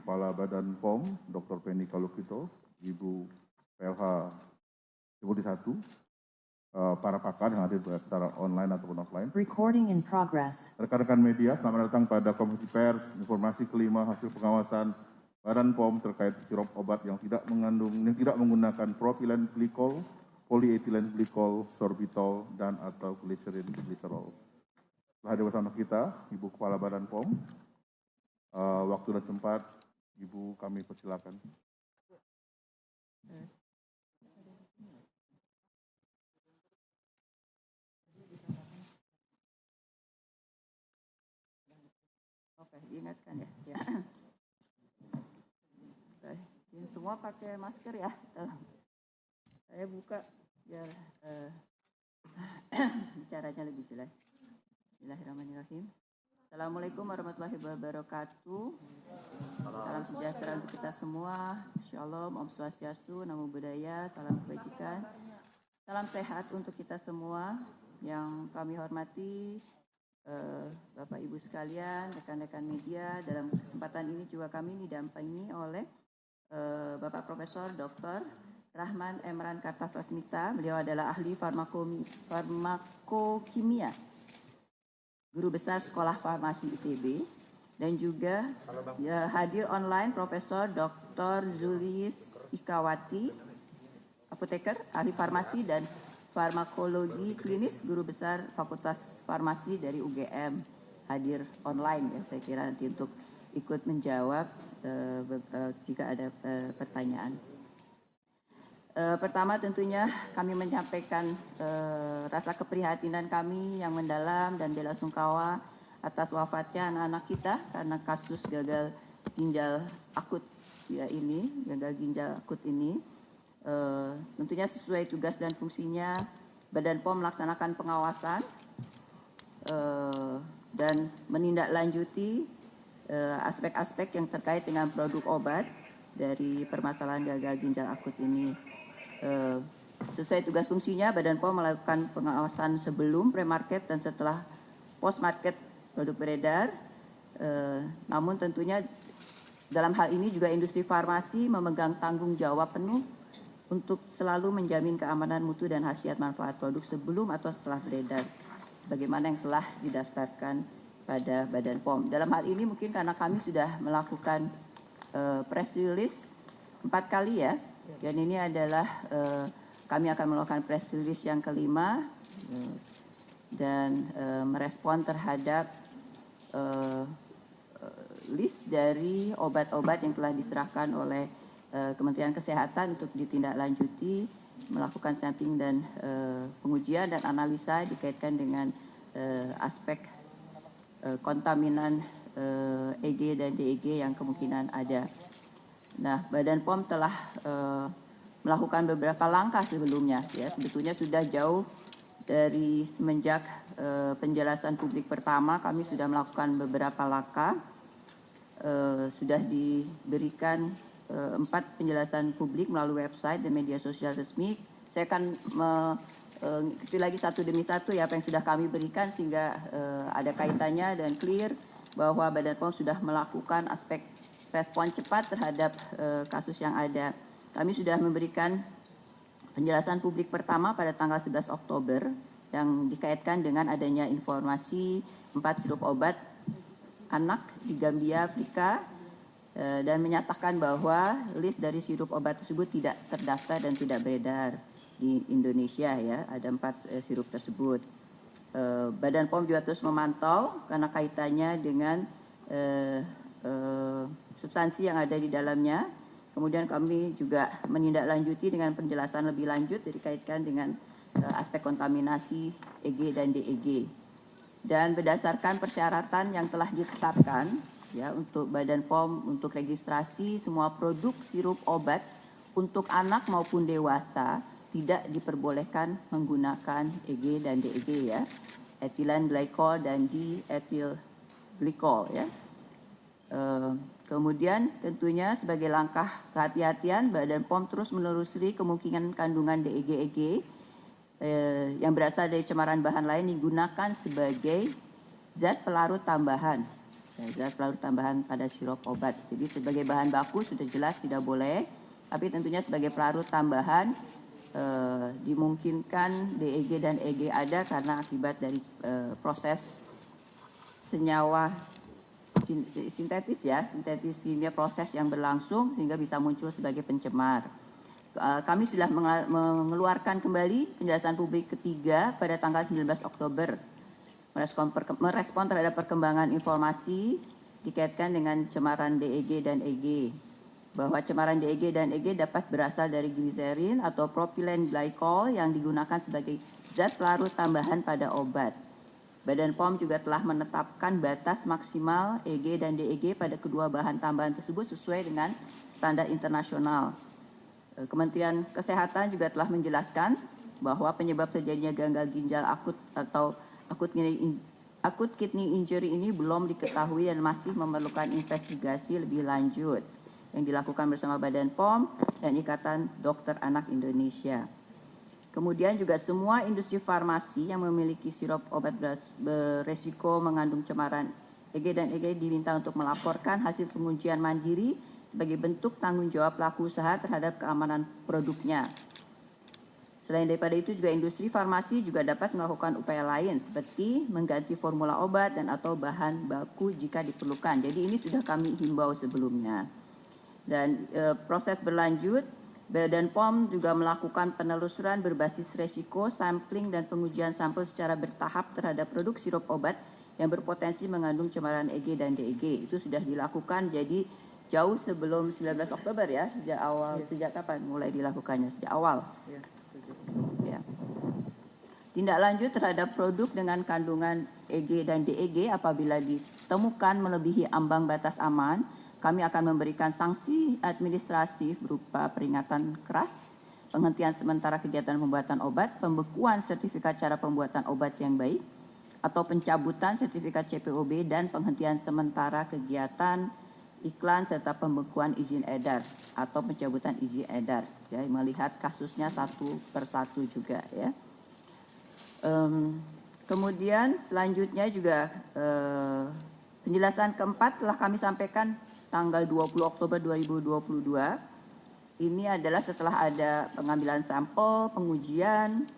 Kepala Badan POM, Dr. Penny Kalukito, Ibu PLH Deputi 1, para pakar yang hadir secara online ataupun offline. Recording in progress. Rekan-rekan media, selamat datang pada konferensi pers informasi kelima hasil pengawasan Badan POM terkait sirup obat yang tidak menggunakan propilen glikol, polyethylene glikol, sorbitol, dan atau glycerin gliserol. Telah hadir bersama kita, Ibu Kepala Badan POM. Waktu dan tempat, Ibu kami persilakan. Oke, diingatkan ya. Semua pakai masker ya. Saya buka biar bicaranya lebih jelas. Bismillahirrahmanirrahim. Assalamualaikum warahmatullahi wabarakatuh. Salam sejahtera untuk kita semua. Shalom, Om Swastiastu, Namo Buddhaya, salam kebajikan. Salam sehat untuk kita semua. Yang kami hormati Bapak Ibu sekalian, rekan-rekan media. Dalam kesempatan ini juga kami didampingi oleh Bapak Profesor Dr. Rahman Emran Kartasasmita. Beliau adalah ahli farmakokimia, Guru Besar Sekolah Farmasi ITB, dan juga hadir online Profesor Dr. Zulis Ikawati, apoteker, ahli farmasi dan farmakologi klinis, Guru Besar Fakultas Farmasi dari UGM, hadir online ya. Saya kira nanti untuk ikut menjawab jika ada pertanyaan. Pertama tentunya kami menyampaikan rasa keprihatinan kami yang mendalam dan bela sungkawa atas wafatnya anak-anak kita karena kasus gagal ginjal akut ya ini, gagal ginjal akut ini. Tentunya sesuai tugas dan fungsinya, Badan POM melaksanakan pengawasan dan menindaklanjuti aspek-aspek yang terkait dengan produk obat dari permasalahan gagal ginjal akut ini. Sesuai tugas fungsinya, Badan POM melakukan pengawasan sebelum pre-market dan setelah post-market produk beredar. Namun tentunya dalam hal ini juga industri farmasi memegang tanggung jawab penuh untuk selalu menjamin keamanan mutu dan khasiat manfaat produk sebelum atau setelah beredar, sebagaimana yang telah didaftarkan pada Badan POM. Dalam hal ini mungkin karena kami sudah melakukan press release 4 kali ya, dan ini adalah kami akan melakukan press release yang kelima dan merespon terhadap list dari obat-obat yang telah diserahkan oleh Kementerian Kesehatan untuk ditindaklanjuti, melakukan sampling dan pengujian dan analisa dikaitkan dengan aspek kontaminan EG dan DEG yang kemungkinan ada. Nah, Badan POM telah melakukan beberapa langkah sebelumnya ya. Sebetulnya sudah jauh dari semenjak penjelasan publik pertama, kami sudah melakukan beberapa langkah. Sudah diberikan 4 penjelasan publik melalui website dan media sosial resmi. Saya akan mengikuti lagi satu demi satu ya apa yang sudah kami berikan sehingga ada kaitannya dan clear bahwa Badan POM sudah melakukan aspek respon cepat terhadap kasus yang ada. Kami sudah memberikan penjelasan publik pertama pada tanggal 11 Oktober yang dikaitkan dengan adanya informasi 4 sirup obat anak di Gambia, Afrika, dan menyatakan bahwa list dari sirup obat tersebut tidak terdaftar dan tidak beredar di Indonesia ya. Ada 4 sirup tersebut. Badan POM juga terus memantau karena kaitannya dengan substansi yang ada di dalamnya. Kemudian kami juga menindaklanjuti dengan penjelasan lebih lanjut dikaitkan dengan aspek kontaminasi EG dan DEG. Dan berdasarkan persyaratan yang telah ditetapkan ya untuk Badan POM untuk registrasi semua produk sirup obat untuk anak maupun dewasa tidak diperbolehkan menggunakan EG dan DEG ya, etilen glikol dan di-etil glikol ya. Kemudian tentunya sebagai langkah kehati-hatian, Badan POM terus menelusuri kemungkinan kandungan DEG-EG yang berasal dari cemaran bahan lain digunakan sebagai zat pelarut tambahan zat pelarut tambahan pada sirup obat. Jadi sebagai bahan baku sudah jelas tidak boleh, tapi tentunya sebagai pelarut tambahan dimungkinkan DEG dan EG ada karena akibat dari proses senyawa sintetis kimia proses yang berlangsung sehingga bisa muncul sebagai pencemar. Kami sudah mengeluarkan kembali penjelasan publik ketiga pada tanggal 19 Oktober merespon terhadap perkembangan informasi dikaitkan dengan cemaran DEG dan EG, bahwa cemaran DEG dan EG dapat berasal dari gliserin atau propylene glycol yang digunakan sebagai zat pelarut tambahan pada obat. Badan POM juga telah menetapkan batas maksimal EG dan DEG pada kedua bahan tambahan tersebut sesuai dengan standar internasional. Kementerian Kesehatan juga telah menjelaskan bahwa penyebab terjadinya gagal ginjal akut atau akut kidney injury ini belum diketahui dan masih memerlukan investigasi lebih lanjut yang dilakukan bersama Badan POM dan Ikatan Dokter Anak Indonesia. Kemudian juga semua industri farmasi yang memiliki sirup obat beresiko mengandung cemaran EG dan EG diminta untuk melaporkan hasil pengujian mandiri sebagai bentuk tanggung jawab pelaku usaha terhadap keamanan produknya. Selain daripada itu juga industri farmasi juga dapat melakukan upaya lain seperti mengganti formula obat dan atau bahan baku jika diperlukan. Jadi ini sudah kami himbau sebelumnya. Dan proses berlanjut, Badan POM juga melakukan penelusuran berbasis resiko, sampling dan pengujian sampel secara bertahap terhadap produk sirup obat yang berpotensi mengandung cemaran EG dan DEG. Itu sudah dilakukan jadi jauh sebelum 19 Oktober ya, sejak awal, sejak kapan mulai dilakukannya? Sejak awal. Ya. Tindak lanjut terhadap produk dengan kandungan EG dan DEG apabila ditemukan melebihi ambang batas aman, kami akan memberikan sanksi administratif berupa peringatan keras, penghentian sementara kegiatan pembuatan obat, pembekuan sertifikat cara pembuatan obat yang baik, atau pencabutan sertifikat CPOB dan penghentian sementara kegiatan iklan serta pembekuan izin edar atau pencabutan izin edar. Ya, melihat kasusnya satu persatu juga ya. Kemudian selanjutnya juga penjelasan keempat telah kami sampaikan tanggal 20 Oktober 2022. Ini adalah setelah ada pengambilan sampel, pengujian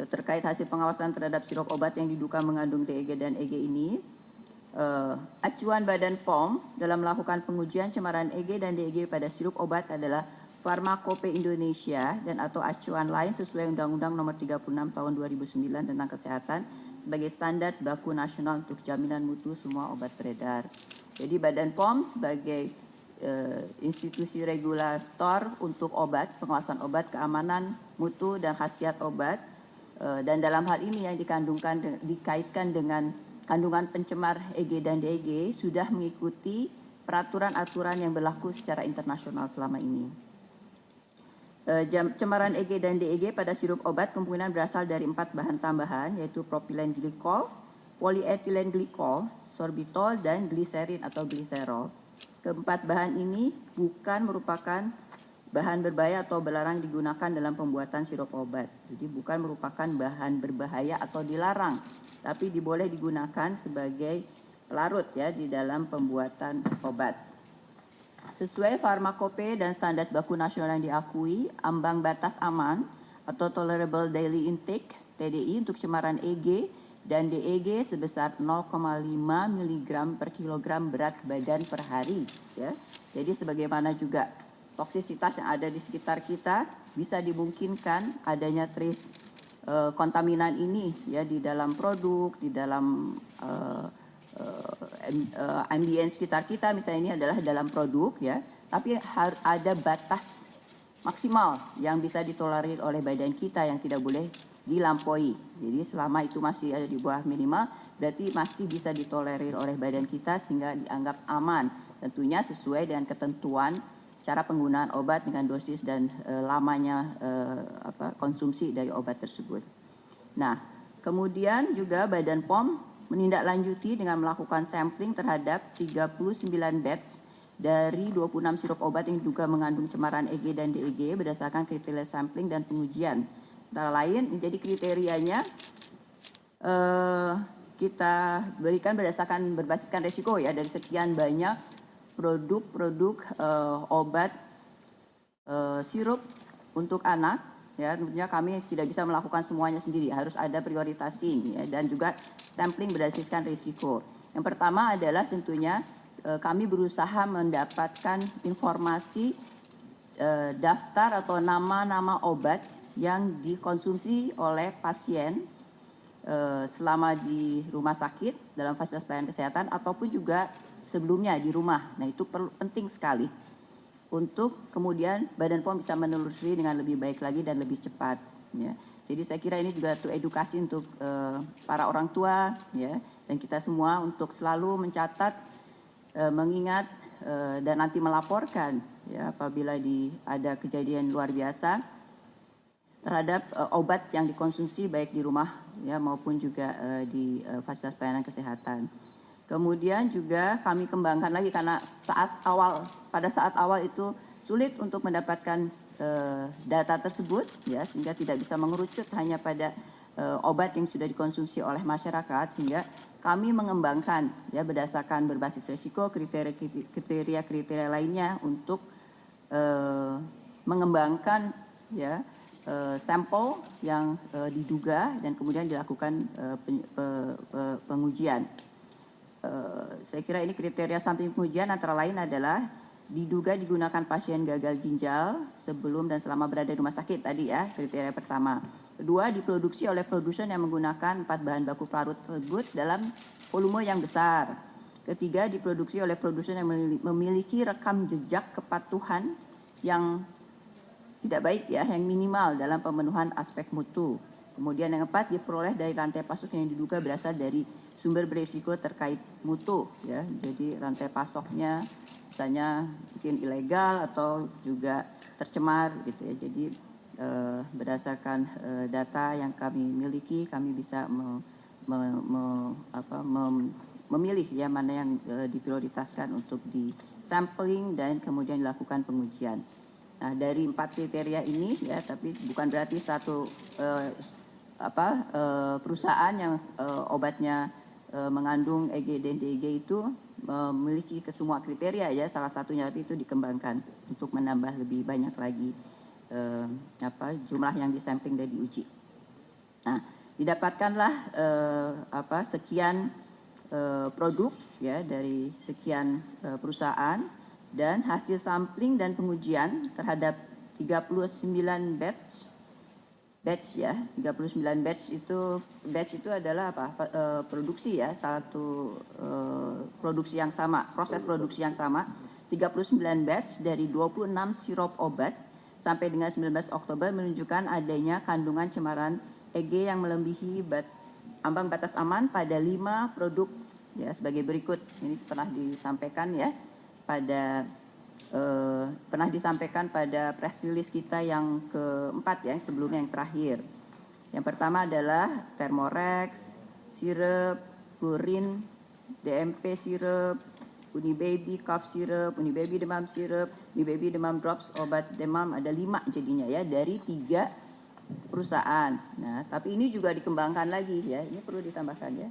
terkait hasil pengawasan terhadap sirup obat yang diduga mengandung DEG dan EG ini. Acuan Badan POM dalam melakukan pengujian cemaran EG dan DEG pada sirup obat adalah Farmakope Indonesia dan atau acuan lain sesuai Undang-Undang Nomor 36 Tahun 2009 tentang Kesehatan sebagai standar baku nasional untuk jaminan mutu semua obat beredar. Jadi Badan POM sebagai institusi regulator untuk obat, pengawasan obat, keamanan mutu dan khasiat obat, dan dalam hal ini yang dikaitkan dengan kandungan pencemar EG dan DEG sudah mengikuti peraturan-aturan yang berlaku secara internasional selama ini. Cemaran EG dan DEG pada sirup obat kemungkinan berasal dari 4 bahan tambahan yaitu propylene glycol, polyethylene glycol, sorbitol dan gliserin atau gliserol. Keempat bahan ini bukan merupakan bahan berbahaya atau dilarang digunakan dalam pembuatan sirup obat. Jadi bukan merupakan bahan berbahaya atau dilarang, tapi boleh digunakan sebagai pelarut ya di dalam pembuatan obat. Sesuai Farmakope dan standar baku nasional yang diakui, ambang batas aman atau tolerable daily intake TDI untuk cemaran EG dan DEG sebesar 0,5 mg per kilogram berat badan per hari ya. Jadi sebagaimana juga toksisitas yang ada di sekitar kita bisa dimungkinkan adanya trace kontaminan ini ya di dalam produk, di dalam ambien sekitar kita, misalnya ini adalah dalam produk ya, tapi harus ada batas maksimal yang bisa ditolerir oleh badan kita yang tidak boleh dilampaui. Jadi selama itu masih ada di bawah minimal, berarti masih bisa ditolerir oleh badan kita sehingga dianggap aman. Tentunya sesuai dengan ketentuan cara penggunaan obat dengan dosis dan lamanya konsumsi dari obat tersebut. Nah, kemudian juga Badan POM menindaklanjuti dengan melakukan sampling terhadap 39 batch dari 26 sirup obat yang diduga mengandung cemaran EG dan DEG berdasarkan kriteria sampling dan pengujian. Antara lain, menjadi kriterianya kita berikan berbasiskan resiko ya, dari sekian banyak produk-produk obat sirup untuk anak ya, tentunya kami tidak bisa melakukan semuanya sendiri, harus ada prioritasi ya, dan juga sampling berdasarkan risiko. Yang pertama adalah tentunya kami berusaha mendapatkan informasi daftar atau nama-nama obat yang dikonsumsi oleh pasien selama di rumah sakit dalam fasilitas pelayanan kesehatan ataupun juga sebelumnya di rumah. Nah, itu penting sekali untuk kemudian Badan POM bisa menelusuri dengan lebih baik lagi dan lebih cepat ya. Jadi saya kira ini juga untuk edukasi untuk para orang tua ya, dan kita semua untuk selalu mencatat, mengingat dan nanti melaporkan ya apabila ada kejadian luar biasa terhadap obat yang dikonsumsi baik di rumah ya maupun juga di fasilitas pelayanan kesehatan. Kemudian juga kami kembangkan lagi karena pada saat awal itu sulit untuk mendapatkan data tersebut ya, sehingga tidak bisa mengerucut hanya pada obat yang sudah dikonsumsi oleh masyarakat, sehingga kami mengembangkan ya berdasarkan berbasis risiko kriteria lainnya untuk mengembangkan ya sampel yang diduga dan kemudian dilakukan pengujian. Saya kira ini kriteria sampling pengujian antara lain adalah diduga digunakan pasien gagal ginjal sebelum dan selama berada di rumah sakit tadi ya, kriteria pertama. Kedua, diproduksi oleh produsen yang menggunakan 4 bahan baku pelarut tersebut dalam volume yang besar. Ketiga, diproduksi oleh produsen yang memiliki rekam jejak kepatuhan yang tidak baik ya, yang minimal dalam pemenuhan aspek mutu. Kemudian yang keempat, diperoleh dari rantai pasok yang diduga berasal dari sumber berisiko terkait mutu ya. Jadi rantai pasoknya misalnya mungkin ilegal atau juga tercemar gitu ya. Jadi berdasarkan data yang kami miliki, kami bisa memilih ya mana yang diprioritaskan untuk di sampling dan kemudian dilakukan pengujian. Nah, dari 4 kriteria ini ya, tapi bukan berarti satu perusahaan yang obatnya mengandung EG dan DEG itu memiliki kesemua kriteria ya, salah satunya tapi itu dikembangkan untuk menambah lebih banyak lagi jumlah yang disampling dan diuji. Nah, didapatkanlah sekian produk ya dari sekian perusahaan, dan hasil sampling dan pengujian terhadap 39 batch ya, 39 batch itu adalah produksi ya, satu produksi yang sama, proses produksi yang sama, 39 batch dari 26 sirup obat sampai dengan 19 Oktober menunjukkan adanya kandungan cemaran EG yang melebihi ambang batas aman pada 5 produk ya, sebagai berikut. Ini pernah disampaikan ya pada press release kita yang keempat ya, sebelumnya yang terakhir. Yang pertama adalah Thermorex, sirup, Flurin, DMP sirup, Unibaby cough sirup, Unibaby demam sirup, Unibaby demam drops, obat demam, ada 5 jadinya ya, dari 3 perusahaan. Nah, tapi ini juga dikembangkan lagi ya, ini perlu ditambahkan ya.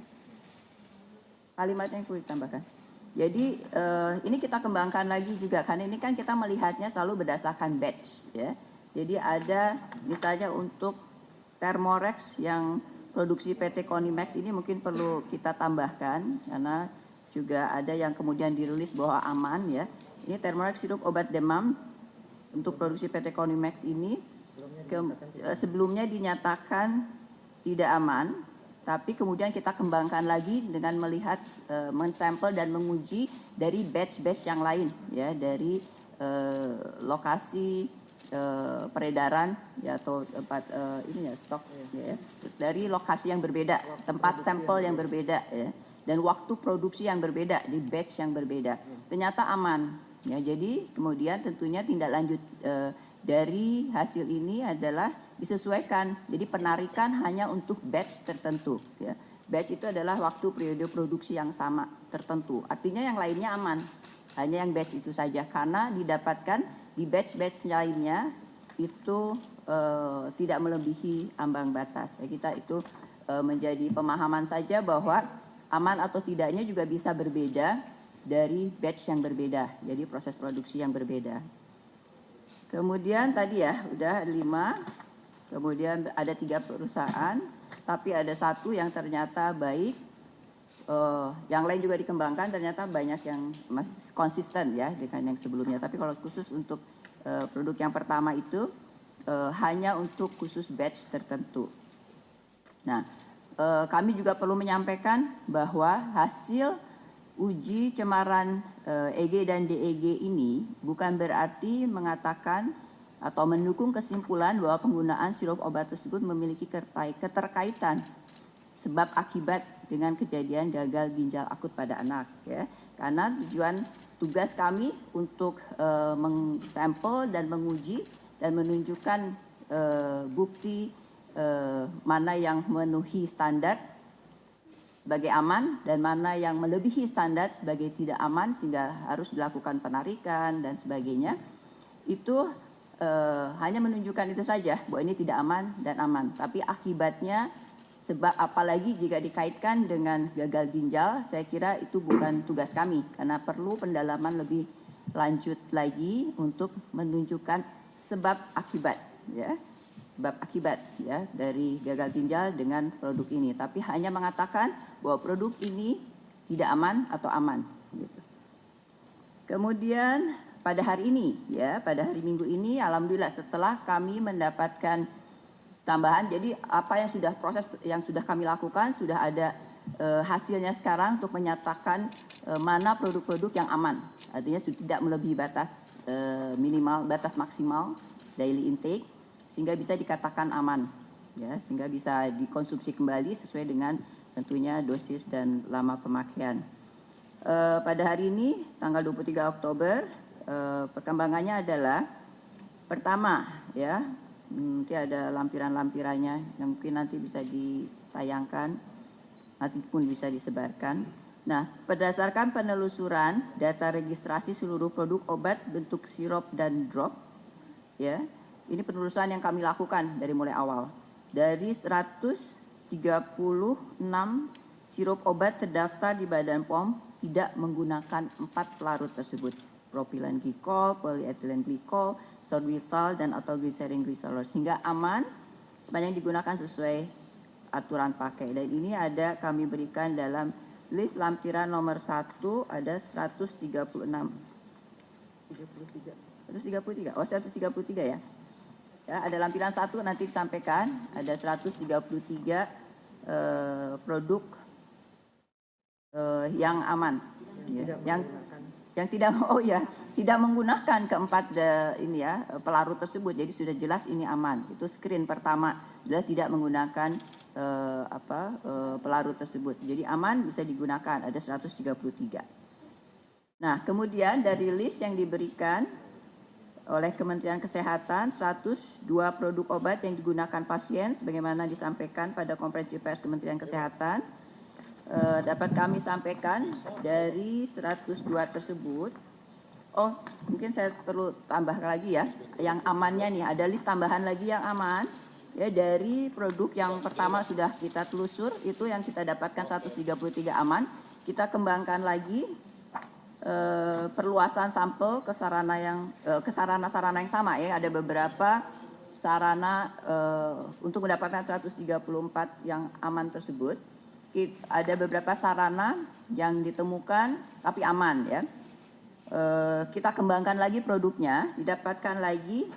Kalimatnya yang perlu ditambahkan. Jadi ini kita kembangkan lagi juga, karena ini kan kita melihatnya selalu berdasarkan batch ya. Jadi ada misalnya untuk Thermorex yang produksi PT Konimax ini mungkin perlu kita tambahkan karena juga ada yang kemudian dirilis bahwa aman ya. Ini Thermorex sirup obat demam untuk produksi PT Konimax ini sebelumnya dinyatakan tidak aman, tapi kemudian kita kembangkan lagi dengan melihat mensampel dan menguji dari batch-batch yang lain ya, dari lokasi peredaran ya, atau tempat ini ya, stok ya, dari lokasi yang berbeda, tempat sampel yang berbeda ya, dan waktu produksi yang berbeda di batch yang berbeda, ternyata aman ya. Jadi kemudian tentunya tindak lanjut dari hasil ini adalah disesuaikan. Jadi penarikan hanya untuk batch tertentu ya. Batch itu adalah waktu periode produksi yang sama tertentu. Artinya yang lainnya aman. Hanya yang batch itu saja, karena didapatkan di batch-batch lainnya itu tidak melebihi ambang batas. Ya, kita itu menjadi pemahaman saja bahwa aman atau tidaknya juga bisa berbeda dari batch yang berbeda, jadi proses produksi yang berbeda. Kemudian tadi ya udah 5, kemudian ada 3 perusahaan, tapi ada 1 yang ternyata baik, yang lain juga dikembangkan, ternyata banyak yang masih konsisten ya dengan yang sebelumnya. Tapi kalau khusus untuk produk yang pertama itu hanya untuk khusus batch tertentu. Nah, kami juga perlu menyampaikan bahwa hasil uji cemaran EG dan DEG ini bukan berarti mengatakan atau mendukung kesimpulan bahwa penggunaan sirup obat tersebut memiliki keterkaitan sebab akibat dengan kejadian gagal ginjal akut pada anak, ya. Karena tugas kami untuk mengsampel dan menguji dan menunjukkan bukti mana yang memenuhi standar sebagai aman dan mana yang melebihi standar sebagai tidak aman sehingga harus dilakukan penarikan dan sebagainya. Itu hanya menunjukkan itu saja bahwa ini tidak aman dan aman. Tapi akibatnya, sebab apalagi jika dikaitkan dengan gagal ginjal, saya kira itu bukan tugas kami karena perlu pendalaman lebih lanjut lagi untuk menunjukkan sebab akibat, ya. Sebab akibat ya dari gagal ginjal dengan produk ini, tapi hanya mengatakan bahwa produk ini tidak aman atau aman gitu. Kemudian pada hari ini ya, pada hari Minggu ini alhamdulillah setelah kami mendapatkan tambahan, jadi apa yang sudah proses yang sudah kami lakukan sudah ada hasilnya sekarang untuk menyatakan mana produk-produk yang aman, artinya sudah tidak melebihi batas minimal, batas maksimal daily intake, sehingga bisa dikatakan aman, ya, sehingga bisa dikonsumsi kembali sesuai dengan tentunya dosis dan lama pemakaian. Pada hari ini tanggal 23 Oktober perkembangannya adalah pertama ya, nanti ada lampiran-lampirannya yang mungkin nanti bisa ditayangkan, nanti pun bisa disebarkan. Nah, berdasarkan penelusuran data registrasi seluruh produk obat bentuk sirup dan drop, ya, ini penelusuran yang kami lakukan dari mulai awal. Dari 136 sirup obat terdaftar di Badan POM tidak menggunakan 4 pelarut tersebut, propilen glikol, polyethylene glikol, sorbitol dan atau glycerin glycerol, sehingga aman sepanjang digunakan sesuai aturan pakai. Dan ini ada kami berikan dalam list lampiran nomor 1 ada 133. Oh, 133 ya. Ya, ada lampiran 1 nanti disampaikan ada 133 produk yang aman. Ya, yang tidak tidak menggunakan keempat ini ya pelarut tersebut, jadi sudah jelas ini aman. Itu screen pertama adalah tidak menggunakan pelarut tersebut, jadi aman bisa digunakan, ada 133. Nah, kemudian dari list yang diberikan oleh Kementerian Kesehatan 102 produk obat yang digunakan pasien sebagaimana disampaikan pada konferensi pers Kementerian Kesehatan. Dapat kami sampaikan dari 102 tersebut. Oh, mungkin saya perlu tambah lagi ya. Yang amannya nih, ada list tambahan lagi yang aman. Ya, dari produk yang pertama sudah kita telusur, itu yang kita dapatkan 133 aman. Kita kembangkan lagi perluasan sampel ke sarana-sarana yang sama ya. Ada beberapa sarana untuk mendapatkan 134 yang aman tersebut. Ada beberapa sarana yang ditemukan tapi aman ya. Kita kembangkan lagi produknya, didapatkan lagi,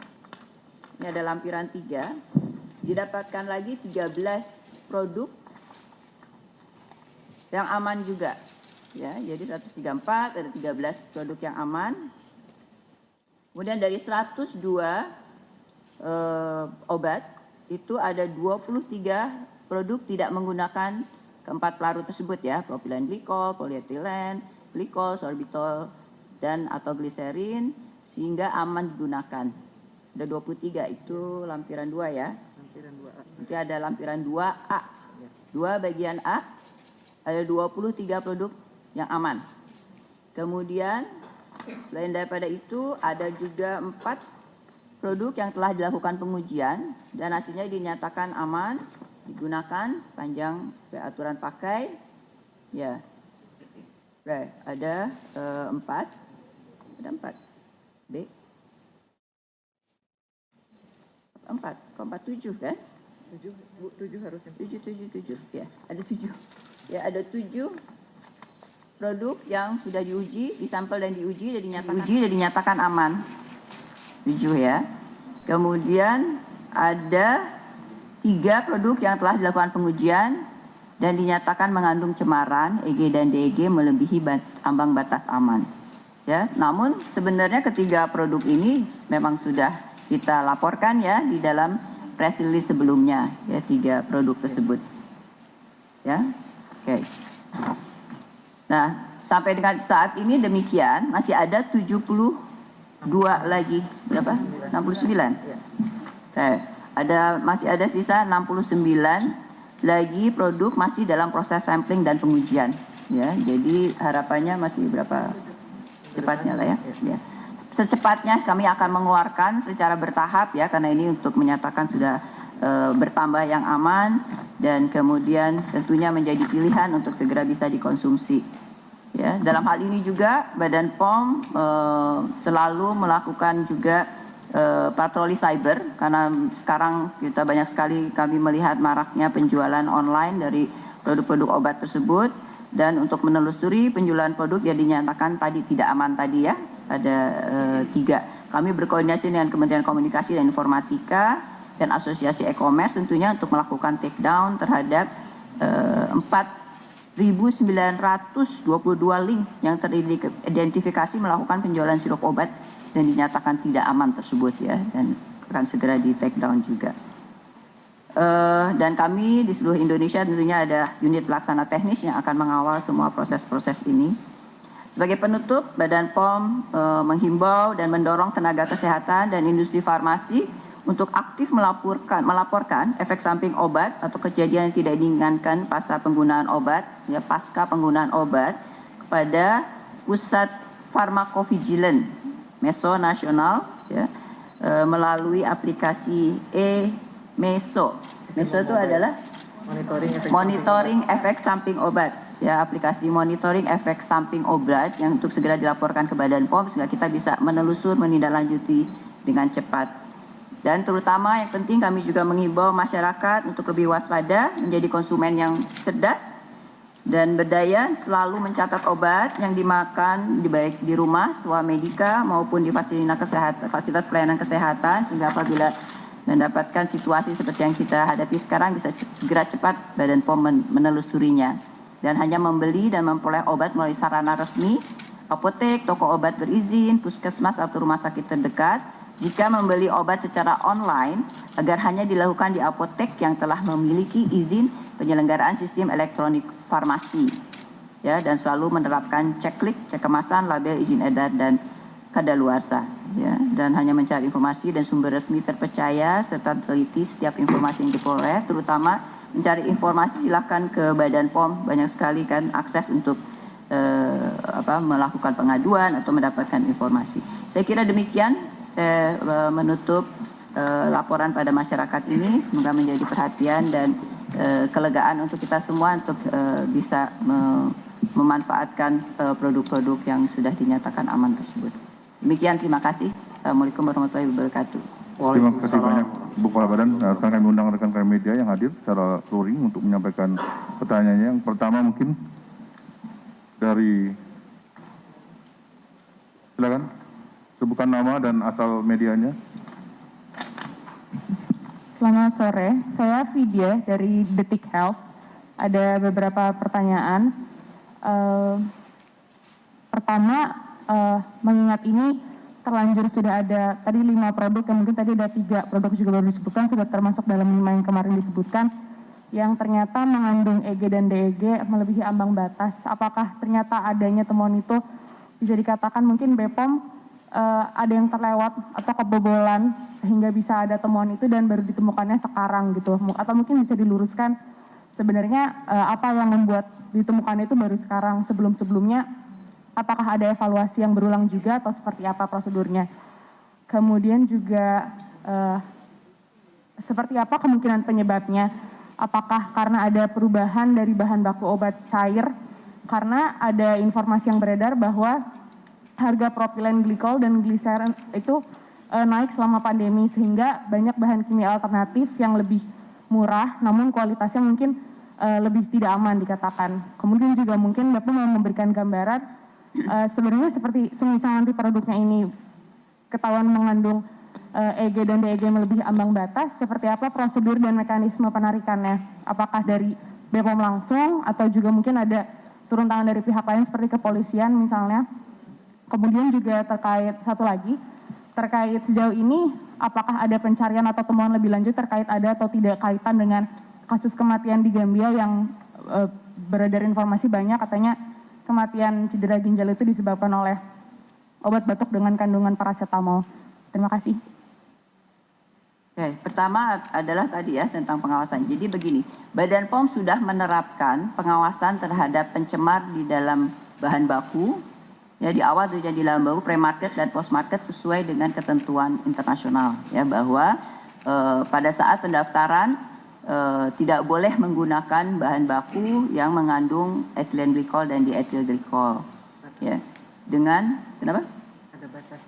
ini ada lampiran 3, didapatkan lagi 13 produk yang aman juga ya. Jadi 134 ada 13 produk yang aman. Kemudian dari 102 obat itu ada 23 produk tidak menggunakan keempat pelarut tersebut ya, propilen glikol, polyethylene glikol, sorbitol dan atau gliserin, sehingga aman digunakan. Ada 23, itu lampiran 2 ya. Lampiran 2A. Nanti ada lampiran 2A. 2 bagian A ada 23 produk yang aman. Kemudian selain daripada itu ada juga 4 produk yang telah dilakukan pengujian dan hasilnya dinyatakan aman digunakan sepanjang sesuai aturan pakai. Ya, ada 4, ada 4, B, 4, kok 4, 7 kan? 7 harusnya. 7, ya, ada 7. Ya, ada 7 produk yang sudah diuji, disampel dan diuji dan dinyatakan aman. 7 ya. Kemudian ada 3 produk yang telah dilakukan pengujian dan dinyatakan mengandung cemaran EG dan DEG melebihi ambang batas aman. Ya, namun sebenarnya ketiga produk ini memang sudah kita laporkan ya di dalam press release sebelumnya ya, 3 produk tersebut. Ya. Oke. Nah, sampai dengan saat ini demikian masih ada 72 lagi, berapa? 69. Masih ada sisa 69 lagi produk masih dalam proses sampling dan pengujian. Ya, jadi harapannya masih berapa cepatnya lah ya. Ya. Secepatnya kami akan mengeluarkan secara bertahap ya, karena ini untuk menyatakan sudah bertambah yang aman dan kemudian tentunya menjadi pilihan untuk segera bisa dikonsumsi. Ya, dalam hal ini juga Badan POM selalu melakukan juga patroli cyber, karena sekarang kita banyak sekali kami melihat maraknya penjualan online dari produk-produk obat tersebut, dan untuk menelusuri penjualan produk yang dinyatakan tadi tidak aman tadi ya, ada 3. Kami berkoordinasi dengan Kementerian Komunikasi dan Informatika dan Asosiasi E-commerce tentunya untuk melakukan take down terhadap 4.922 link yang teridentifikasi melakukan penjualan sirup obat dan dinyatakan tidak aman tersebut ya, dan akan segera di take down juga. Dan kami di seluruh Indonesia tentunya ada unit pelaksana teknis yang akan mengawal semua proses-proses ini. Sebagai penutup, Badan POM menghimbau dan mendorong tenaga kesehatan dan industri farmasi untuk aktif melaporkan efek samping obat atau kejadian yang tidak diinginkan pasca penggunaan obat kepada Pusat Farmakovigilan Meso Nasional ya, melalui aplikasi e-Meso. Meso itu adalah monitoring efek samping obat. Ya, aplikasi monitoring efek samping obat yang untuk segera dilaporkan ke Badan POM sehingga kita bisa menelusur, menindaklanjuti dengan cepat. Dan terutama yang penting kami juga mengimbau masyarakat untuk lebih waspada, menjadi konsumen yang cerdas dan berdaya, selalu mencatat obat yang dimakan baik di rumah, swamedika maupun di fasilitas pelayanan kesehatan, sehingga apabila mendapatkan situasi seperti yang kita hadapi sekarang bisa segera cepat Badan POM menelusurinya. Dan hanya membeli dan memperoleh obat melalui sarana resmi, apotek, toko obat berizin, puskesmas atau rumah sakit terdekat. Jika membeli obat secara online, agar hanya dilakukan di apotek yang telah memiliki izin penyelenggaraan sistem elektronik farmasi. Ya, dan selalu menerapkan cek kemasan, label, izin edar, dan kadaluarsa. Ya, dan hanya mencari informasi dan sumber resmi terpercaya serta teliti setiap informasi yang diperoleh, terutama mencari informasi silakan ke Badan POM, banyak sekali kan akses untuk melakukan pengaduan atau mendapatkan informasi. Saya kira demikian, saya menutup laporan pada masyarakat ini, semoga menjadi perhatian dan kelegaan untuk kita semua untuk bisa memanfaatkan produk-produk yang sudah dinyatakan aman tersebut. Demikian, terima kasih. Assalamualaikum warahmatullahi wabarakatuh. Terima kasih banyak Bu Kepala Badan. Sekarang kami undang rekan-rekan media yang hadir secara luring untuk menyampaikan pertanyaannya. Yang pertama mungkin dari, silakan sebutkan nama dan asal medianya. Selamat sore, saya Vidya dari Detik Health. Ada beberapa pertanyaan. Pertama, mengingat ini terlanjur sudah ada tadi 5 produk, yang mungkin tadi ada 3 produk juga baru disebutkan, sudah termasuk dalam 5 yang kemarin disebutkan, yang ternyata mengandung EG dan DEG melebihi ambang batas. Apakah ternyata adanya temuan itu bisa dikatakan mungkin BPOM ada yang terlewat atau kebobolan sehingga bisa ada temuan itu dan baru ditemukannya sekarang gitu, atau mungkin bisa diluruskan sebenarnya apa yang membuat ditemukan itu baru sekarang, sebelum-sebelumnya apakah ada evaluasi yang berulang juga atau seperti apa prosedurnya. Kemudian juga seperti apa kemungkinan penyebabnya. apakah karena ada perubahan dari bahan baku obat cair, karena ada informasi yang beredar bahwa harga propilen glikol dan gliserin itu naik selama pandemi, sehingga banyak bahan kimia alternatif yang lebih murah namun kualitasnya mungkin lebih tidak aman dikatakan. Kemudian juga mungkin Bapak mau memberikan gambaran sebenarnya seperti semisal nanti produknya ini ketahuan mengandung EG dan DEG melebihi ambang batas, seperti apa prosedur dan mekanisme penarikannya? Apakah dari BPOM langsung atau juga mungkin ada turun tangan dari pihak lain seperti kepolisian misalnya? Kemudian juga terkait satu lagi, terkait sejauh ini apakah ada pencarian atau temuan lebih lanjut terkait ada atau tidak kaitan dengan kasus kematian di Gambia yang beredar informasi banyak katanya kematian cedera ginjal itu disebabkan oleh obat batuk dengan kandungan paracetamol. Terima kasih. Oke, pertama adalah tadi ya tentang pengawasan. Jadi begini, Badan POM sudah menerapkan pengawasan terhadap pencemar di dalam bahan baku, ya di awal itu jadi dalam baku pre-market dan post-market sesuai dengan ketentuan internasional, ya bahwa pada saat pendaftaran tidak boleh menggunakan bahan baku yang mengandung ethylene glycol dan diethyl glycol, ya dengan kenapa? Ada batas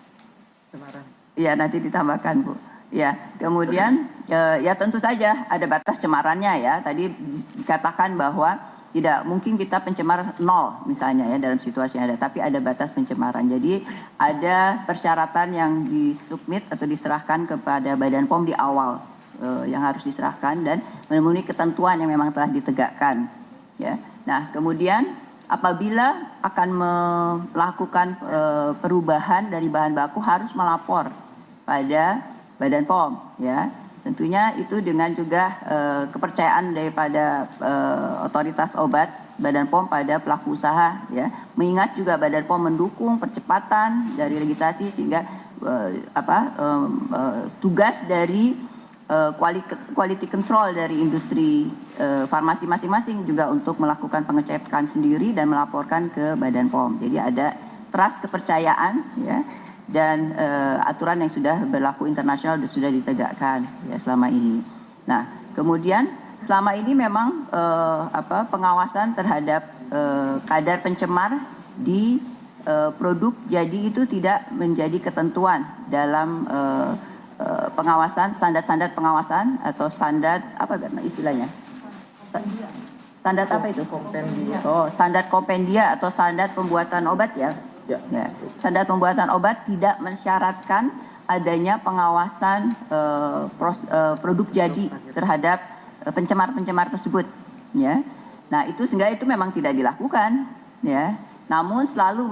cemaran. Iya nanti ditambahkan Bu. Ya, kemudian ya tentu saja ada batas cemarannya ya. Tadi dikatakan bahwa tidak mungkin kita pencemar nol misalnya ya dalam situasi yang ada, tapi ada batas pencemaran. Jadi ada persyaratan yang disubmit atau diserahkan kepada Badan POM di awal yang harus diserahkan dan memenuhi ketentuan yang memang telah ditegakkan. Ya, nah kemudian apabila akan melakukan perubahan dari bahan baku harus melapor pada Badan POM, ya tentunya itu dengan juga kepercayaan daripada otoritas obat Badan POM pada pelaku usaha, ya mengingat juga Badan POM mendukung percepatan dari legislasi sehingga tugas dari quality control dari industri farmasi masing-masing juga untuk melakukan pengecekan sendiri dan melaporkan ke Badan POM. Jadi ada trust kepercayaan, ya. Dan aturan yang sudah berlaku internasional sudah ditegakkan ya selama ini. Nah, kemudian selama ini memang pengawasan terhadap kadar pencemar di produk jadi itu tidak menjadi ketentuan dalam pengawasan, standar pengawasan atau standar apa istilahnya? Standar apa itu? Kompendia. Oh, standar kompendia atau standar pembuatan obat ya. Ya. Standar pembuatan obat tidak mensyaratkan adanya pengawasan produk jadi terhadap pencemar-pencemar tersebut, ya. Nah itu sehingga itu memang tidak dilakukan, ya. Namun selalu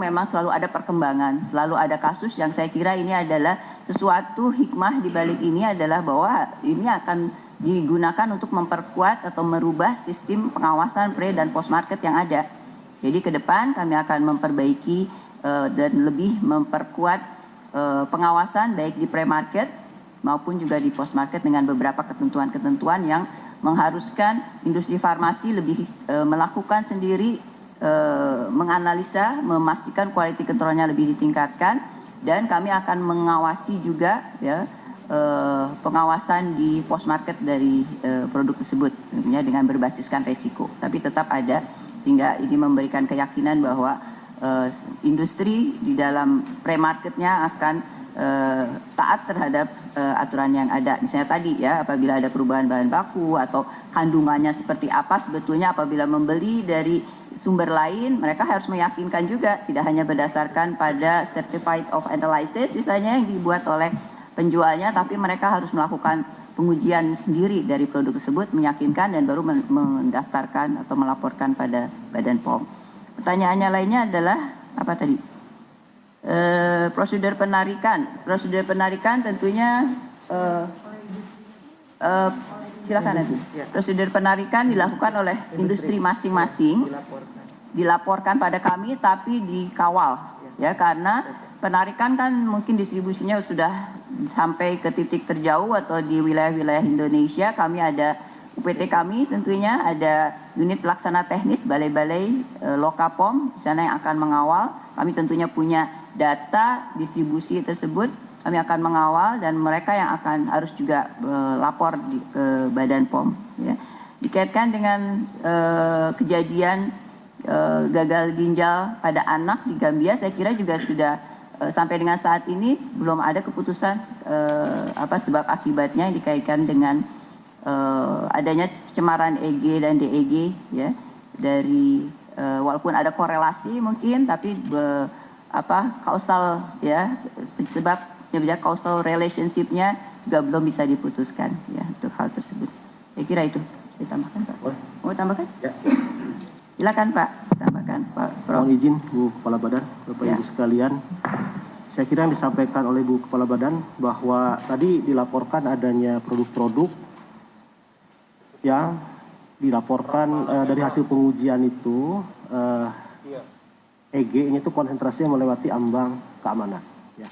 ada perkembangan, selalu ada kasus yang saya kira ini adalah sesuatu hikmah di balik ini adalah bahwa ini akan digunakan untuk memperkuat atau merubah sistem pengawasan pre dan post market yang ada. Jadi ke depan kami akan memperbaiki dan lebih memperkuat pengawasan baik di pre-market maupun juga di post-market dengan beberapa ketentuan-ketentuan yang mengharuskan industri farmasi lebih melakukan sendiri, menganalisa, memastikan quality control-nya lebih ditingkatkan dan kami akan mengawasi juga ya pengawasan di post-market dari produk tersebut tentunya dengan berbasiskan resiko, tapi tetap ada sehingga ini memberikan keyakinan bahwa industri di dalam pre-marketnya akan taat terhadap aturan yang ada. Misalnya tadi ya apabila ada perubahan bahan baku atau kandungannya seperti apa sebetulnya apabila membeli dari sumber lain mereka harus meyakinkan juga tidak hanya berdasarkan pada certified of analysis misalnya yang dibuat oleh penjualnya tapi mereka harus melakukan pengujian sendiri dari produk tersebut meyakinkan dan baru mendaftarkan atau melaporkan pada Badan POM. Pertanyaannya lainnya adalah apa tadi? Prosedur penarikan. Prosedur penarikan tentunya silakan nanti. Prosedur penarikan dilakukan oleh industri masing-masing, dilaporkan pada kami tapi dikawal ya karena penarikan kan mungkin distribusinya sudah sampai ke titik terjauh atau di wilayah-wilayah Indonesia. Kami ada UPT kami tentunya ada unit pelaksana teknis balai-balai Lokapom di sana yang akan mengawal. Kami tentunya punya data distribusi tersebut. Kami akan mengawal dan mereka yang akan harus juga lapor ke Badan POM. Ya. dikaitkan dengan kejadian gagal ginjal pada anak di Gambia, saya kira juga sudah sampai dengan saat ini belum ada keputusan sebab akibatnya yang dikaitkan dengan adanya pencemaran EG dan DEG ya, dari walaupun ada korelasi mungkin, tapi kausal ya, sebab causal relationship-nya juga belum bisa diputuskan ya untuk hal tersebut. Saya kira itu. Saya tambahkan, Pak. Mau tambahkan? Ya. Silakan, Pak. Tambahkan, Pak. Mohon izin Bu Kepala Badan, Bapak Ya. Ibu sekalian. Saya kira yang disampaikan oleh Bu Kepala Badan bahwa tadi dilaporkan adanya produk-produk yang dilaporkan dari hasil pengujian itu EG-nya itu konsentrasinya melewati ambang keamanan. Ya.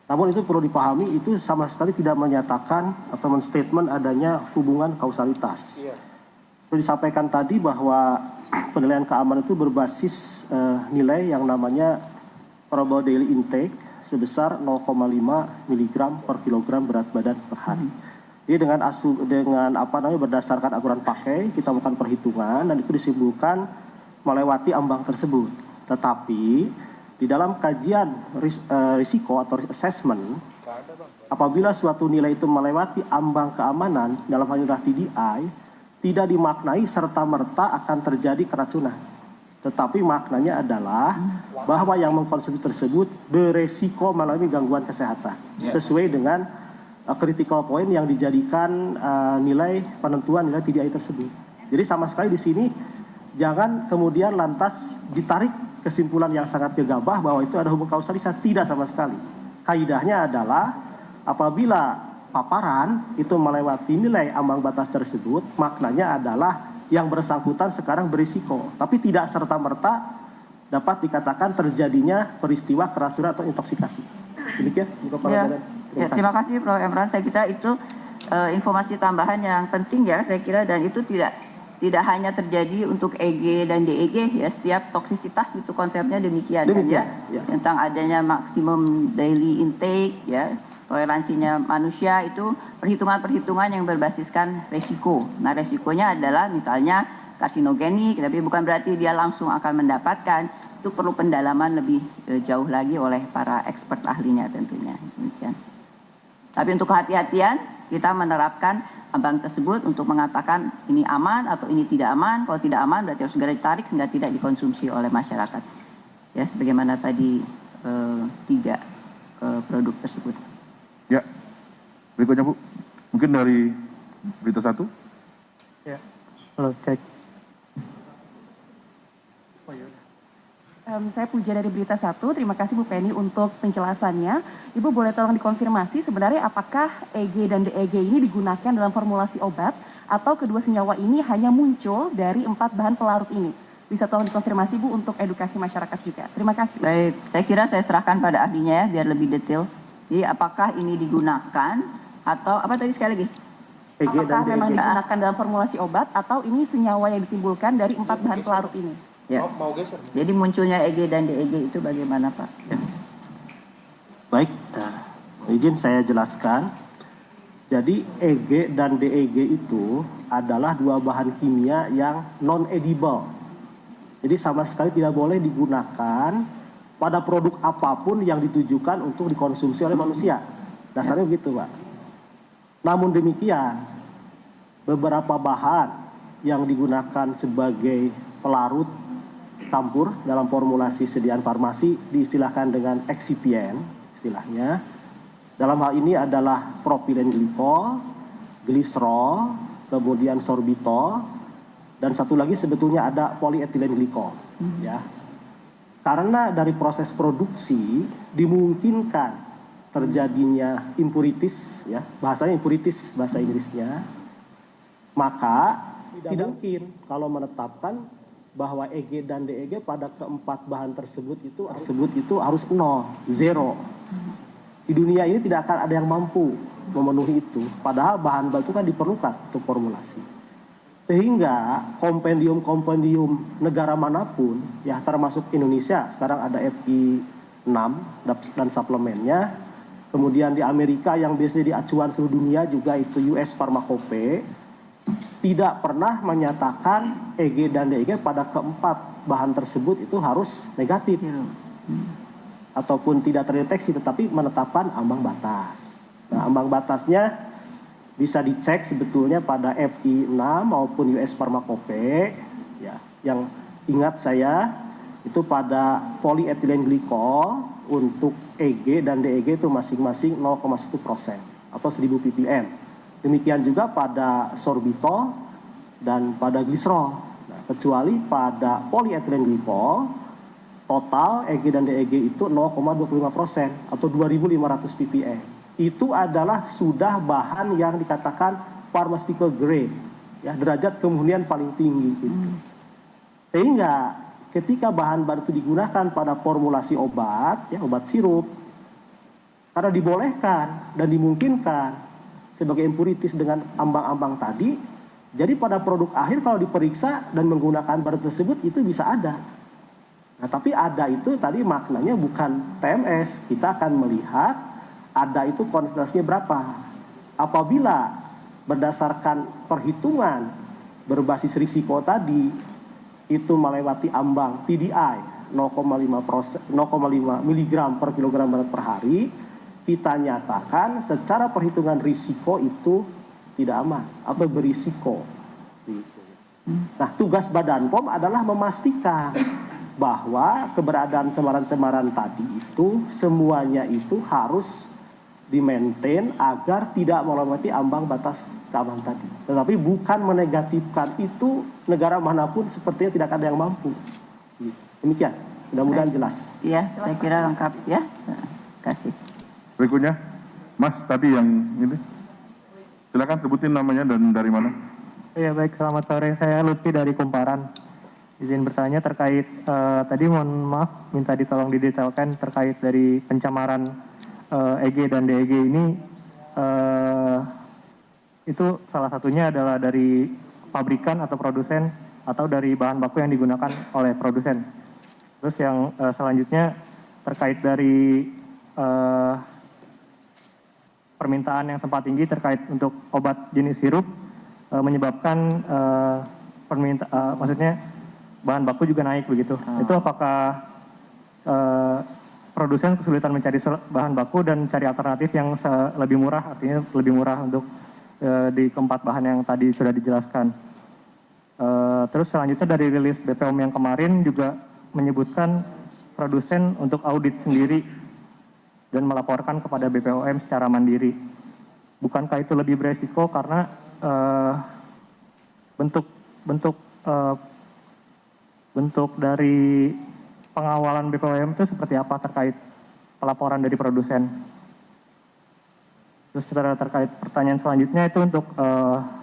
Namun itu perlu dipahami, itu sama sekali tidak menyatakan atau men-statement adanya hubungan kausalitas. Seperti disampaikan tadi bahwa penilaian keamanan itu berbasis nilai yang namanya probable daily intake sebesar 0,5 mg per kilogram berat badan per hari. Jadi dengan berdasarkan aturan pakai kita melakukan perhitungan dan itu disimpulkan melewati ambang tersebut. Tetapi di dalam kajian risiko atau assessment, apabila suatu nilai itu melewati ambang keamanan dalam hal ini adalah TDI, tidak dimaknai serta-merta akan terjadi keracunan. Tetapi maknanya adalah bahwa yang mengkonsumsi tersebut beresiko mengalami gangguan kesehatan. Sesuai dengan critical point yang dijadikan nilai penentuan nilai TDI tersebut. Jadi sama sekali di sini jangan kemudian lantas ditarik kesimpulan yang sangat gegabah bahwa itu ada hubungan kausalitas. Tidak sama sekali. Kaidahnya adalah apabila paparan itu melewati nilai ambang batas tersebut, maknanya adalah yang bersangkutan sekarang berisiko. Tapi tidak serta-merta dapat dikatakan terjadinya peristiwa keracunan atau intoksikasi. Demikian, terima kasih Prof. Emran. Saya kira itu informasi tambahan yang penting ya, saya kira, dan itu tidak hanya terjadi untuk EG dan DEG ya, setiap toksisitas itu konsepnya demikian kan ya, tentang adanya maksimum daily intake ya, toleransinya manusia itu perhitungan-perhitungan yang berbasiskan resiko. Nah, resikonya adalah misalnya karsinogenik, tapi bukan berarti dia langsung akan mendapatkan. Itu perlu pendalaman lebih jauh lagi oleh para expert ahlinya tentunya. Demikian. Tapi untuk kehati-hatian, kita menerapkan ambang tersebut untuk mengatakan ini aman atau ini tidak aman. Kalau tidak aman berarti harus segera ditarik sehingga tidak dikonsumsi oleh masyarakat. Ya, sebagaimana tadi 3 produk tersebut. Ya, berikutnya Bu, mungkin dari berita 1. Ya, halo, cek. Saya Puja dari Berita 1, terima kasih Bu Penny untuk penjelasannya. Ibu boleh tolong dikonfirmasi sebenarnya apakah EG dan DEG ini digunakan dalam formulasi obat atau kedua senyawa ini hanya muncul dari 4 bahan pelarut ini? Bisa tolong dikonfirmasi Bu untuk edukasi masyarakat juga. Terima kasih. Baik, saya kira saya serahkan pada ahlinya ya biar lebih detail. Jadi apakah ini digunakan atau apa tadi sekali lagi? EG Apakah dan memang DEG. digunakan dalam formulasi obat atau ini senyawa yang ditimbulkan dari 4 bahan pelarut ini? Ya. Jadi munculnya EG dan DEG itu bagaimana Pak? Ya. Baik, izin saya jelaskan. Jadi EG dan DEG itu adalah 2 bahan kimia yang non-edible. Jadi sama sekali tidak boleh digunakan pada produk apapun yang ditujukan untuk dikonsumsi oleh manusia. Dasarnya begitu, Pak. Namun demikian, beberapa bahan yang digunakan sebagai pelarut campur dalam formulasi sediaan farmasi diistilahkan dengan excipient, istilahnya. Dalam hal ini adalah propilen glikol, gliserol, kemudian sorbitol, dan satu lagi sebetulnya ada polietilen glikol. Ya. Karena dari proses produksi dimungkinkan terjadinya impurities, ya, bahasanya impurities bahasa Inggrisnya, maka tidak mungkin kalau menetapkan bahwa EG dan DEG pada keempat bahan tersebut itu harus 0. Di dunia ini tidak akan ada yang mampu memenuhi itu, padahal bahan baku kan diperlukan untuk formulasi. Sehingga kompendium negara manapun, ya termasuk Indonesia, sekarang ada FI 6 dan suplemennya, kemudian di Amerika yang biasanya di acuan seluruh dunia juga itu US Pharmacope, tidak pernah menyatakan EG dan DEG pada keempat bahan tersebut itu harus negatif ataupun tidak terdeteksi, tetapi menetapkan ambang batas. Nah, ambang batasnya bisa dicek sebetulnya pada FI 6 maupun US Pharmacope, ya, yang ingat saya itu pada polyethylene glycol untuk EG dan DEG itu masing-masing 0,1% atau 1000 ppm. Demikian juga pada sorbitol dan pada gliserol. Nah, kecuali pada polyethylene glycol, total EG dan DEG itu 0,25% atau 2500 ppm. Itu adalah sudah bahan yang dikatakan pharmaceutical grade, ya, derajat kemudian paling tinggi. Gitu. Sehingga ketika bahan-bahan itu digunakan pada formulasi obat, ya, obat sirup, karena dibolehkan dan dimungkinkan sebagai impuritis dengan ambang-ambang tadi, jadi pada produk akhir kalau diperiksa dan menggunakan bahan tersebut itu bisa ada. Nah, tapi ada itu tadi maknanya bukan TMS, kita akan melihat ada itu konsentrasinya berapa. Apabila berdasarkan perhitungan berbasis risiko tadi itu melewati ambang TDI 0,5 mg per kilogram berat per hari, kita nyatakan secara perhitungan risiko itu tidak aman atau berisiko. Nah, tugas Badan POM adalah memastikan bahwa keberadaan cemaran-cemaran tadi itu semuanya itu harus di-maintain agar tidak melewati ambang batas keamanan tadi. Tetapi bukan menegatifkan, itu negara manapun sepertinya tidak ada yang mampu. Demikian, mudah-mudahan jelas. Iya, saya kira lengkap ya. Terima kasih. Berikutnya, Mas tadi yang ini. Silakan sebutin namanya dan dari mana. Ya baik, selamat sore. Saya Lutfi dari Kumparan. Izin bertanya terkait, tadi mohon maaf, minta ditolong didetailkan terkait dari pencemaran EG dan DEG ini. Itu salah satunya adalah dari pabrikan atau produsen atau dari bahan baku yang digunakan oleh produsen. Terus yang selanjutnya terkait dari permintaan yang sempat tinggi terkait untuk obat jenis sirup menyebabkan maksudnya bahan baku juga naik begitu. Itu apakah produsen kesulitan mencari bahan baku dan cari alternatif yang lebih murah, artinya lebih murah untuk di keempat bahan yang tadi sudah dijelaskan. Terus selanjutnya dari rilis BPOM yang kemarin juga menyebutkan produsen untuk audit sendiri dan melaporkan kepada BPOM secara mandiri. Bukankah itu lebih beresiko karena bentuk dari pengawalan BPOM itu seperti apa terkait pelaporan dari produsen? Terus terkait pertanyaan selanjutnya itu untuk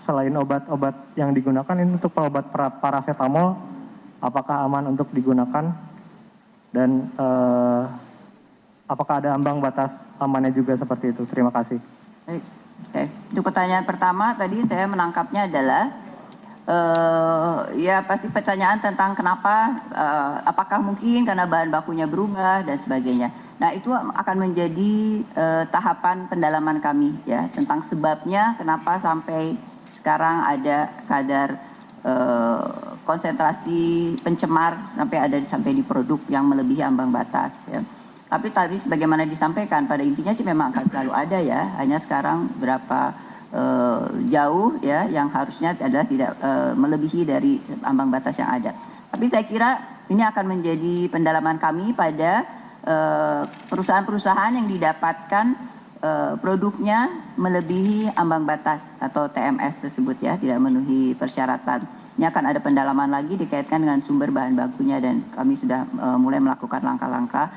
selain obat-obat yang digunakan, ini untuk obat paracetamol, apakah aman untuk digunakan? Dan apakah ada ambang batas amannya juga seperti itu? Terima kasih. Baik. Oke. Untuk pertanyaan pertama tadi saya menangkapnya adalah ya pasti pertanyaan tentang kenapa, apakah mungkin karena bahan bakunya berubah dan sebagainya. Nah, itu akan menjadi tahapan pendalaman kami ya tentang sebabnya kenapa sampai sekarang ada kadar konsentrasi pencemar sampai di produk yang melebihi ambang batas ya. Tapi tadi sebagaimana disampaikan pada intinya sih memang akan selalu ada ya, hanya sekarang berapa jauh ya yang harusnya adalah tidak melebihi dari ambang batas yang ada. Tapi saya kira ini akan menjadi pendalaman kami pada perusahaan-perusahaan yang didapatkan produknya melebihi ambang batas atau TMS tersebut ya, tidak memenuhi persyaratan. Ini akan ada pendalaman lagi dikaitkan dengan sumber bahan bakunya dan kami sudah mulai melakukan langkah-langkah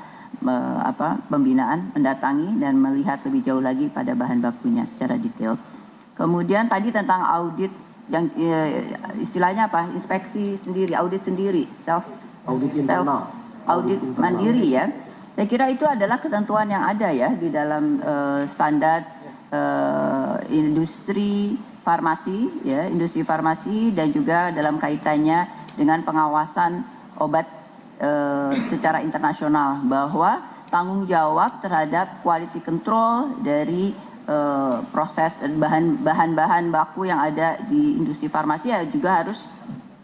pembinaan, mendatangi dan melihat lebih jauh lagi pada bahan bakunya secara detail. Kemudian tadi tentang audit yang istilahnya apa? Inspeksi sendiri, audit sendiri, audit mandiri ya. Saya kira itu adalah ketentuan yang ada ya di dalam standar industri farmasi ya, industri farmasi dan juga dalam kaitannya dengan pengawasan obat secara internasional bahwa tanggung jawab terhadap quality control dari proses bahan-bahan baku yang ada di industri farmasi ya juga harus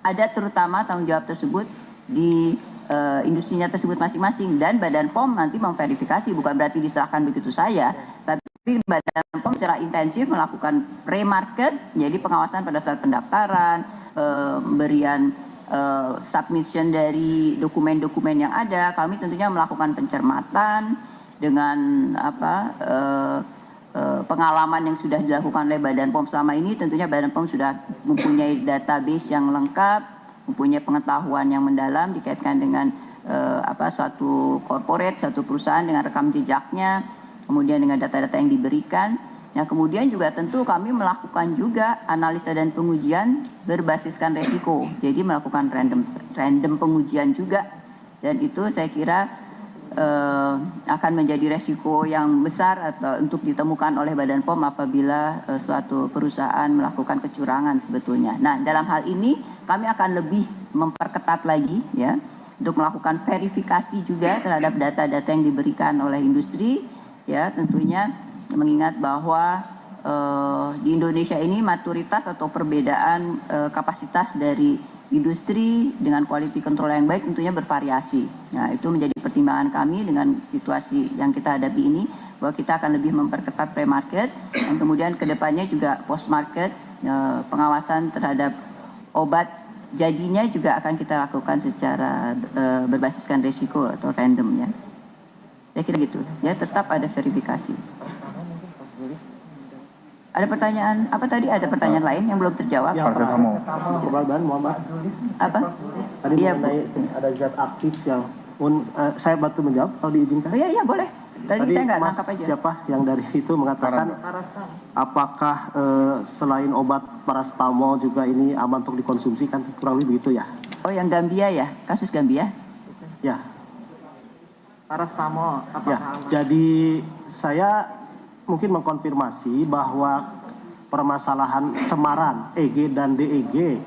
ada terutama tanggung jawab tersebut di industrinya tersebut masing-masing, dan Badan POM nanti memverifikasi, bukan berarti diserahkan begitu saja, tapi Badan POM secara intensif melakukan pre-market, jadi pengawasan pada saat pendaftaran, pemberian submission dari dokumen-dokumen yang ada. Kami tentunya melakukan pencermatan dengan pengalaman yang sudah dilakukan oleh Badan POM selama ini. Tentunya Badan POM sudah mempunyai database yang lengkap, mempunyai pengetahuan yang mendalam dikaitkan dengan suatu corporate, suatu perusahaan dengan rekam jejaknya, kemudian dengan data-data yang diberikan. Nah, kemudian juga tentu kami melakukan juga analisa dan pengujian berbasiskan resiko. Jadi melakukan random pengujian juga, dan itu saya kira akan menjadi resiko yang besar atau untuk ditemukan oleh Badan POM apabila suatu perusahaan melakukan kecurangan sebetulnya. Nah, dalam hal ini kami akan lebih memperketat lagi ya untuk melakukan verifikasi juga terhadap data-data yang diberikan oleh industri ya, tentunya mengingat bahwa di Indonesia ini maturitas atau perbedaan kapasitas dari industri dengan quality control yang baik tentunya bervariasi. Nah, itu menjadi pertimbangan kami dengan situasi yang kita hadapi ini, bahwa kita akan lebih memperketat pre-market, dan kemudian kedepannya juga post-market, pengawasan terhadap obat jadinya juga akan kita lakukan secara berbasiskan risiko atau random ya. Saya kira gitu, ya tetap ada verifikasi. Ada pertanyaan apa tadi? Ada pertanyaan lain yang belum terjawab? Yang terakhir, Muhammad. Apa? Tadi Iya, mengenai ada zat aktif yang saya bantu menjawab kalau diizinkan. Oh iya boleh. Tadi saya nggak Mas nangkap aja. siapa yang dari itu mengatakan apakah selain obat paracetamol juga ini aman untuk dikonsumsi, kan kurang lebih begitu ya? Oh yang Gambia ya, kasus Gambia? Ya. Paracetamol Ya. apakah aman? Jadi saya mungkin mengkonfirmasi bahwa permasalahan cemaran EG dan DEG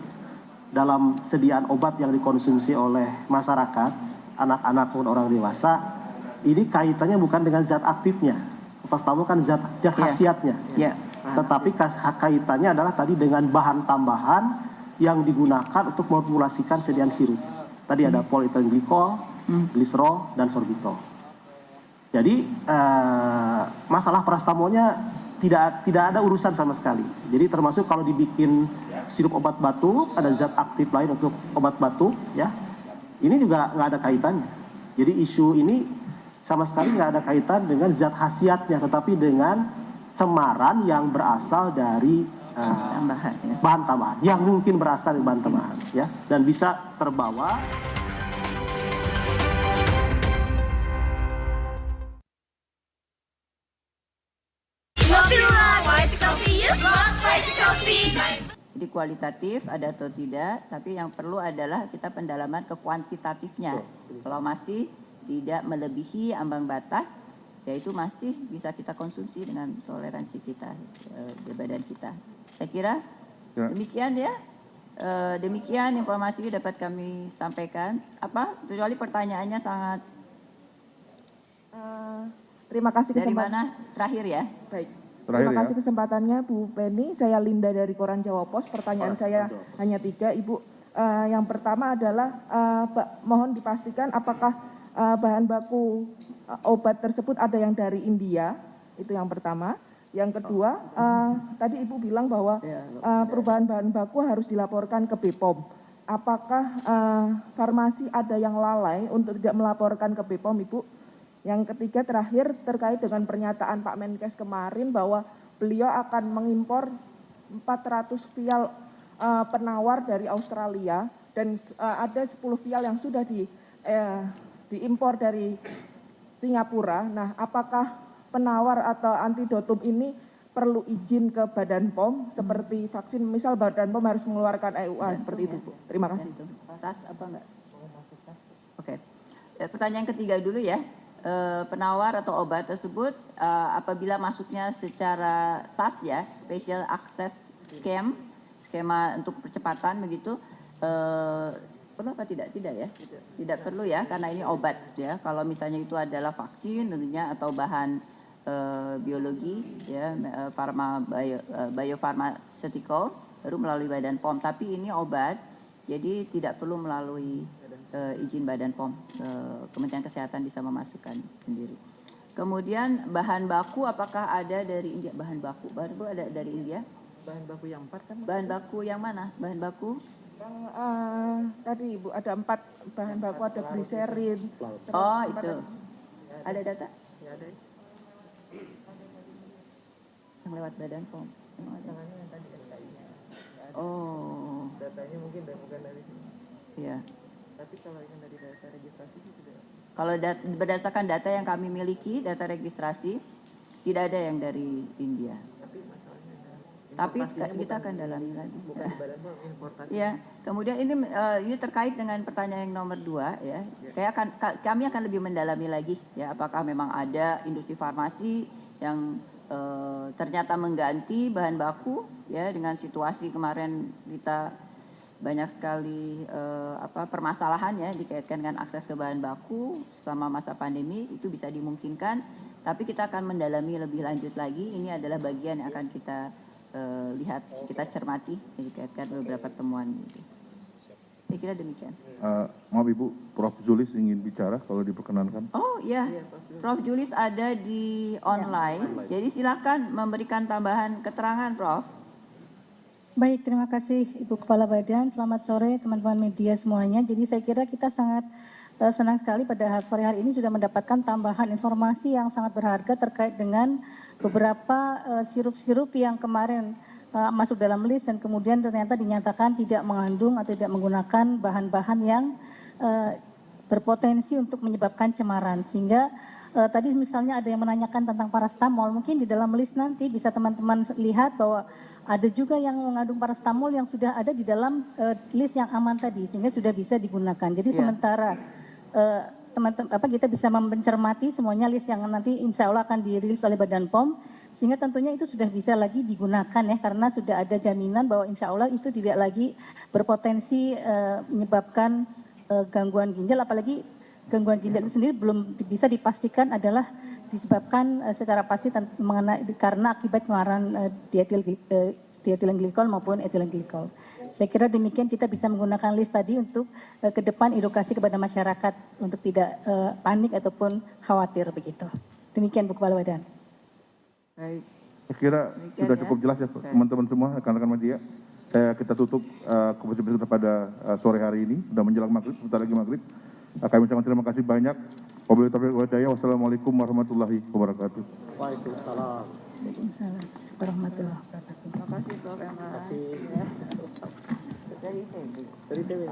dalam sediaan obat yang dikonsumsi oleh masyarakat, anak-anak maupun orang dewasa, ini kaitannya bukan dengan zat aktifnya. Paracetamol kan zat khasiatnya. Ya. Tetapi kaitannya adalah tadi dengan bahan tambahan yang digunakan untuk memformulasikan sediaan sirup. Tadi ada polyethylene glycol, glycerol, dan sorbitol. Jadi masalah paracetamolnya tidak ada urusan sama sekali. Jadi termasuk kalau dibikin sirup obat batuk, ada zat aktif lain untuk obat batuk, ya. Ini juga nggak ada kaitannya. Jadi isu ini sama sekali nggak ada kaitan dengan zat khasiatnya, tetapi dengan cemaran yang berasal dari Tambahan ya. bahan tambahan, yang mungkin berasal dari bahan tambahan, ya, dan bisa terbawa. Jadi kualitatif ada atau tidak, tapi yang perlu adalah kita pendalaman ke kuantitatifnya. Kalau masih tidak melebihi ambang batas, yaitu masih bisa kita konsumsi dengan toleransi kita di badan kita. Saya kira demikian ya. Demikian informasi dapat kami sampaikan. Apa? Kecuali pertanyaannya sangat. Terima kasih Dari kesempatan. mana? Terakhir ya. Baik. Terakhir Terima ya. kasih kesempatannya Bu Penny. Saya Linda dari Koran Jawa Pos. Pertanyaan saya hanya 3, Ibu. Yang pertama adalah mohon dipastikan apakah bahan baku obat tersebut ada yang dari India. Itu yang pertama. Yang kedua, tadi Ibu bilang bahwa perubahan bahan baku harus dilaporkan ke BPOM. Apakah farmasi ada yang lalai untuk tidak melaporkan ke BPOM, Ibu? Yang ketiga terakhir terkait dengan pernyataan Pak Menkes kemarin bahwa beliau akan mengimpor 400 vial penawar dari Australia, dan ada 10 vial yang sudah diimpor dari Singapura. Nah, apakah penawar atau antidotum ini perlu izin ke Badan POM seperti vaksin, misal Badan POM harus mengeluarkan EUA seperti itu, Bu. Terima kasih. SAS apa enggak? Oke. Pertanyaan ketiga dulu ya. Penawar atau obat tersebut apabila masuknya secara SAS ya, Special Access Scheme, skema untuk percepatan begitu, perlu apa tidak? Tidak ya? Tidak perlu ya, karena ini obat ya. Kalau misalnya itu adalah vaksin tentunya atau bahan biologi, ya, biofarmaceutical, baru melalui Badan POM. Tapi ini obat, jadi tidak perlu melalui izin Badan POM. Kementerian Kesehatan bisa memasukkan sendiri. Kemudian bahan baku apakah ada dari India? Bahan baku ada dari India? Bahan baku yang 4 kan? Bahan baku yang mana? Bahan baku? Yang tadi Ibu ada 4 bahan baku, ada gliserin. Oh itu. Ada data? Ya ada. Yang lewat Badan POM. Emang ada? Tangannya yang tadi SKI-nya. Oh, Datanya mungkin bukan dari sini. iya. Tapi kalau yang dari data registrasi itu sudah. Kalau berdasarkan data yang kami miliki, data registrasi, tidak ada yang dari India. Tapi masalahnya adalah Tapi importasinya kita akan dalami lagi. bukan di Badan POM, importasi. Ya, kemudian ini terkait dengan pertanyaan yang nomor 2 ya. Kami akan lebih mendalami lagi ya, apakah memang ada industri farmasi yang ternyata mengganti bahan baku ya, dengan situasi kemarin kita banyak sekali permasalahan ya dikaitkan dengan akses ke bahan baku selama masa pandemi, itu bisa dimungkinkan. Tapi kita akan mendalami lebih lanjut lagi. Ini adalah bagian yang akan kita lihat, kita cermati dikaitkan beberapa temuan. Saya kira demikian. Maaf Ibu, Prof. Zulis ingin bicara kalau diperkenankan. Oh ya, Prof. Julis ada di online. Jadi silakan memberikan tambahan keterangan, Prof. Baik, terima kasih Ibu Kepala Badan. Selamat sore teman-teman media semuanya. Jadi saya kira kita sangat senang sekali pada sore hari ini sudah mendapatkan tambahan informasi yang sangat berharga terkait dengan beberapa sirup-sirup yang kemarin masuk dalam list dan kemudian ternyata dinyatakan tidak mengandung atau tidak menggunakan bahan-bahan yang berpotensi untuk menyebabkan cemaran. Sehingga tadi misalnya ada yang menanyakan tentang paracetamol, mungkin di dalam list nanti bisa teman-teman lihat bahwa ada juga yang mengandung paracetamol yang sudah ada di dalam list yang aman tadi, sehingga sudah bisa digunakan. Jadi sementara teman-teman kita bisa mencermati semuanya list yang nanti insya Allah akan dirilis oleh Badan POM, sehingga tentunya itu sudah bisa lagi digunakan ya, karena sudah ada jaminan bahwa insya Allah itu tidak lagi berpotensi menyebabkan gangguan ginjal, apalagi gangguan ginjal itu sendiri belum bisa dipastikan adalah disebabkan secara pasti karena akibat pengeluaran dietilen glikol maupun etilen glikol. Saya kira demikian kita bisa menggunakan list tadi untuk ke depan edukasi kepada masyarakat untuk tidak panik ataupun khawatir begitu. Demikian Bu Kepala Badan. Baik. Saya kira Demikian sudah ya. cukup jelas ya teman-teman semua, rekan-rekan media. Kita tutup konferensi pers kita pada sore hari ini, sudah menjelang maghrib, sebentar lagi maghrib. Kami ucapkan terima kasih banyak. Wabillahi taufiq wal hidayah. Wassalamualaikum warahmatullahi wabarakatuh. Waalaikumsalam. Waalaikumsalam warahmatullahi wabarakatuh. Terima kasih, Prof. Emma. Terima kasih. Dari ITB. Dari TV.